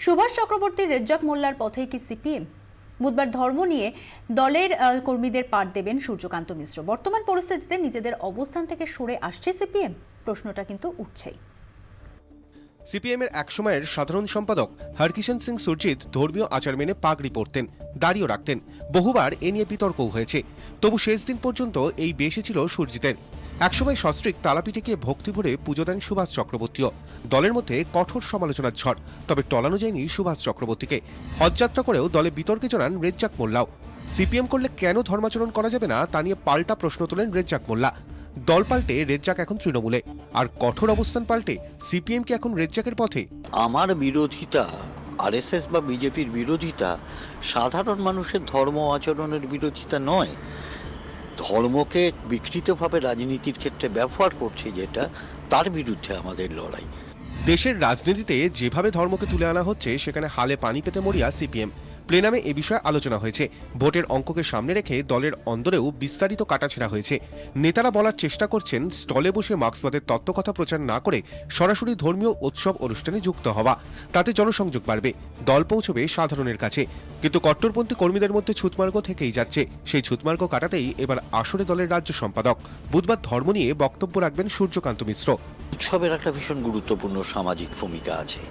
সুভাষ চক্রবর্তী রেজ্জাক মোল্লার পথেই কি সিপিএম? বুধবার ধর্ম নিয়ে দলের কর্মীদের পাঠ দেবেন সূর্যকান্ত মিশ্র। বর্তমান পরিস্থিতিতে নিজেদের অবস্থান থেকে সরে আসছে সিপিএম, প্রশ্নটা কিন্তু উঠছেই। সিপিএমের একসময়ের সাধারণ সম্পাদক হরকিষেণ সিং সুরজিৎ ধর্মীয় আচার মেনে পাগড়ি পরতেন, দাড়িও রাখতেন। বহুবার এ নিয়ে বিতর্কও হয়েছে। তবু শেষ দিন পর্যন্ত এই বেশে ছিল সুরজিতের। একসময় সস্ত্রীক তালাপিঠে গিয়ে ভক্তি ভরে পুজো দেন সুভাষ চক্রবর্তীও। দলের মধ্যে কঠোর সমালোচনার ঝড়, তবে টলানো যায়নি সুভাষ চক্রবর্তীকে। হজযাত্রা করেও দলে বিতর্কে জড়ান রেজ্জাক মোল্লাও। সিপিএম করলে কেন ধর্মাচরণ করা যাবে না তা নিয়ে পাল্টা প্রশ্ন তোলেন রেজ্জাক মোল্লা। দল পাল্টে রেজ্জাক এখন তৃণমূলে, আর কঠোর অবস্থান পাল্টে সিপিএম কি এখন রেজ্জাকের পথে? আমার বিরোধিতা আরএসএস বা বিজেপির বিরোধিতা সাধারণ মানুষের ধর্ম আচরণের বিরোধিতা নয়। ধর্মকে বিকৃতভাবে রাজনীতির ক্ষেত্রে ব্যবহার করছে যেটা, তার বিরুদ্ধে আমাদের লড়াই। দেশের রাজনীতিতে যেভাবে ধর্মকে তুলে আনা হচ্ছে সেখানে হালে পানি পেতে মরিয়া সিপিএম। প্লেনামে এ বিষয়ে আলোচনা হয়েছে। ভোটের অঙ্ককে সামনে রেখে দলের অন্দরেও বিস্তারিত কাটাছেঁড়া হয়েছে। নেতারা বলার চেষ্টা করছেন স্টলে বসে মার্ক্সবাদের তত্ত্বকথা প্রচার না করে সরাসরি ধর্মীয় উৎসব অনুষ্ঠানে যুক্ত হওয়া। তাতে জনসংযোগ বাড়বে, দল পৌঁছবে সাধারণের কাছে। কিন্তু কট্টরপন্থী কর্মীদের মধ্যে ছুতমার্গ থেকেই যাচ্ছে। সেই ছুতমার্গ কাটাতেই এবার আসরে দলের রাজ্য সম্পাদক। বুধবার ধর্ম নিয়ে বক্তব্য রাখবেন সূর্যকান্ত মিশ্র। উৎসবের একটা ভীষণ গুরুত্বপূর্ণ সামাজিক ভূমিকা আছে,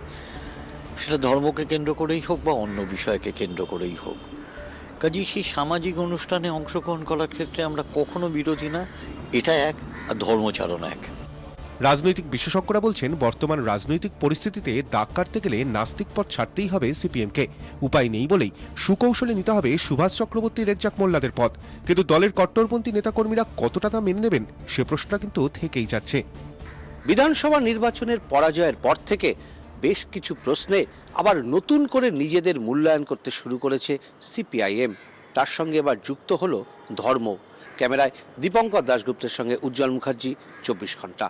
সেটা ধর্মকে কেন্দ্র করেই হোক বা অন্য বিষয়কে কেন্দ্র করেই হোক। কাজেই সেই সামাজিক অনুষ্ঠানে অংশগ্রহণ করার ক্ষেত্রে আমরা কখনো বিরোধী না। এটা এক, আর ধর্মচারণ এক। রাজনৈতিক বিশেষজ্ঞরা বলছেন, বর্তমান রাজনৈতিক পরিস্থিতিতে দাগ কাটতে গেলে নাস্তিক পথ ছাড়তেই হবে সিপিএমকে। উপায় নেই বলেই সুকৌশলে নিতে হবে সুভাষ চক্রবর্তী রেজ্জাক মোল্লাদের পথ। কিন্তু দলের কট্টরপন্থী নেতাকর্মীরা কতটা তা মেনে নেবেন সে প্রশ্নটা কিন্তু থেকেই যাচ্ছে। বিধানসভা নির্বাচনের পরাজয়ের পর থেকে বেশ কিছু প্রশ্নে আবার নতুন করে নিজেদের মূল্যায়ন করতে শুরু করেছে সিপিআইএম। তার সঙ্গে এবার যুক্ত হলো ধর্ম। ক্যামেরায় দীপঙ্কর দাশগুপ্তের সঙ্গে উজ্জ্বল মুখার্জি, 24 ঘন্টা।